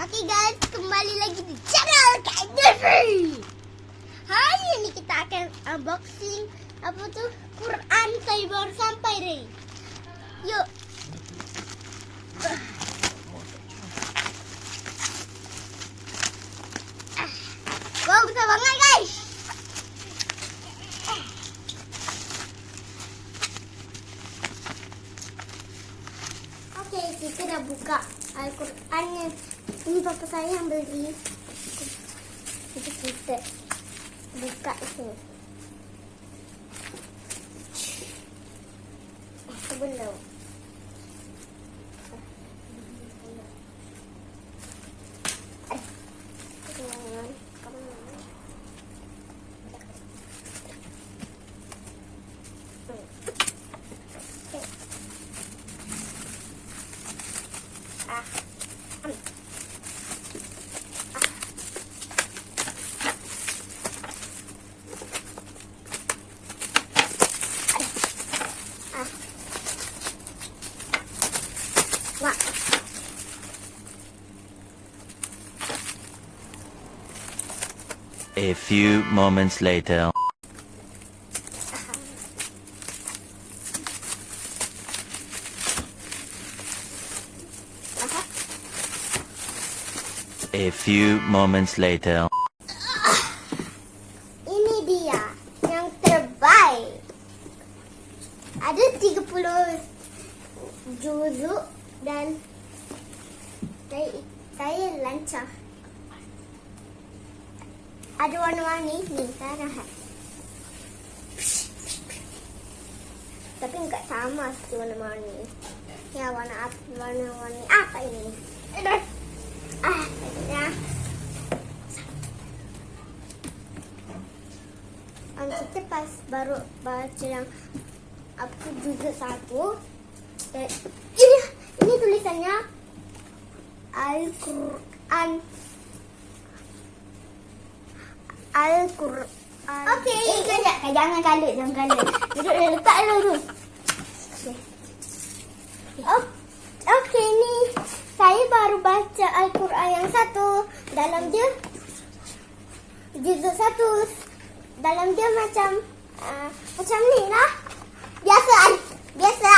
Okey guys, kembali lagi di channel Kak Devi. Hari ini kita akan unboxing apa tu Quran saya baru sampai deh. Yuk. Wow, besar banget guys. Okey, kita dah buka Al-Qurannya. Ini papa saya yang beli. Jadi kita buka sini. Sebelum. A few moments later. A few moments later. Ini dia yang terbaik. Ada 30 juzuk dan saya lancar. Ada warna-warni ni sekarang. Tapi enggak sama seperti warna-warni. Ya, warna-warni apa ini? Ya. Kita pas baru baca yang apa juzuk 1. Dan ini tulisannya Al-Quran. Okey, jangan kalut. Duduk letak dulu. Okey, ni saya baru baca Al-Quran yang 1. Dalam dia juzuk 1. Dalam dia macam ni lah. Biasa ada. Biasa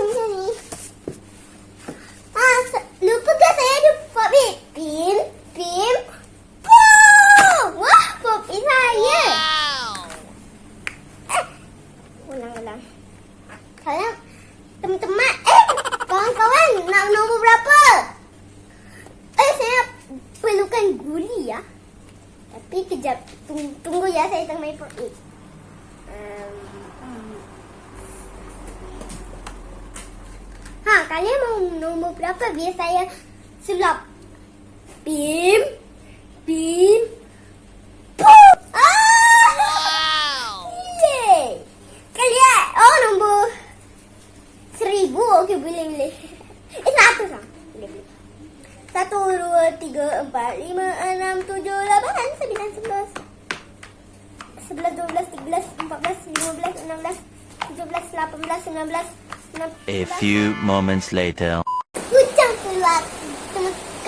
macam ni. Lupa ke saya ada pop pin. Wah, kopi saya. Ulang. Kalian teman-teman, kawan-kawan, nak nombor berapa? Saya perlukan guli ya. Tapi kejap, tunggu ya, saya tengah main pop it. Kalian mau nombor berapa? Biar saya sulap. Pim. Kalian, nombor 1000. Okey, boleh. 100 lah. Boleh. 1, 2, 3, 4, 5, 6, 7, 8, 9, 10, 11, 12, 13, 14, 15, 16, 17, 18, 19, A few moments later. Hujan keluar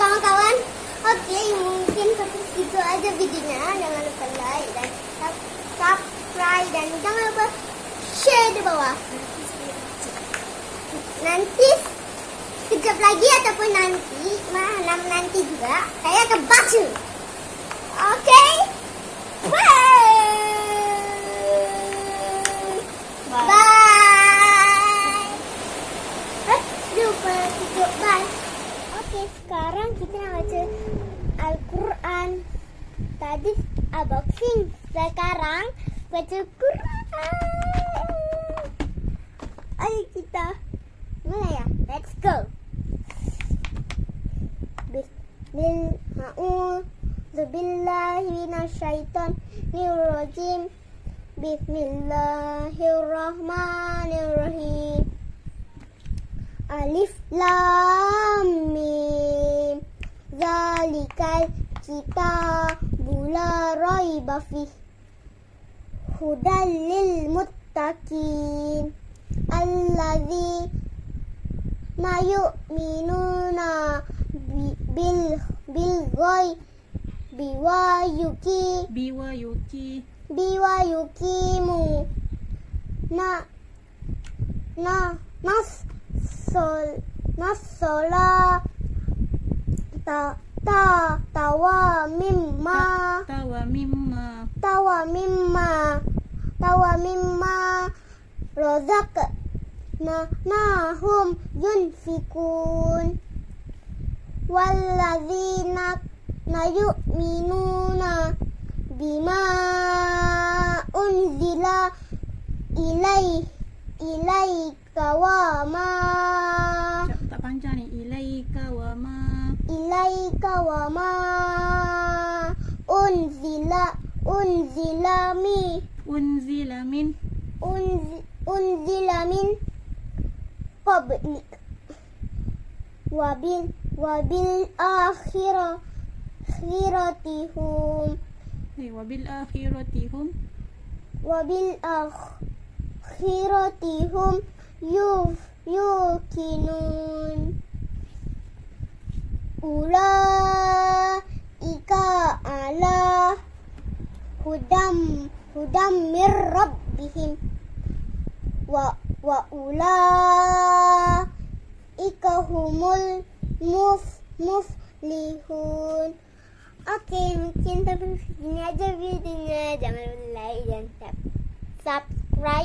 kawan-kawan. Okey, mungkin sampai situ aja videonya. Jangan lupa like dan subscribe dan jangan lupa share di bawah. Nanti sekejap lagi ataupun nanti juga saya akan baca. Okey. Bye. Okey, sekarang kita nak baca Al-Quran. Tadi unboxing, sekarang baca Quran. Ayo kita. Mana ya? Let's go. Bismillahirrahmanirrahim. Bismillahirrahmanirrahim. Alif Lam Mim. Zalikal kitabu la raiba fih. Hudal lil muttaqin. Allazi ma yu'minuna yukimu nasola tawa mimma razaqnahum yunfikun walladzina yu'minuna bima unzila ilaika wa ma tak panjang ni. Ilaika wa ma unzila min qablik wabil akhiratihum yuqinun ulaika ala hudam mir rabbihim wa ulaika humul muflihun. Okey, mungkin sampai sini aja videonya. Jangan lupa like dan subscribe.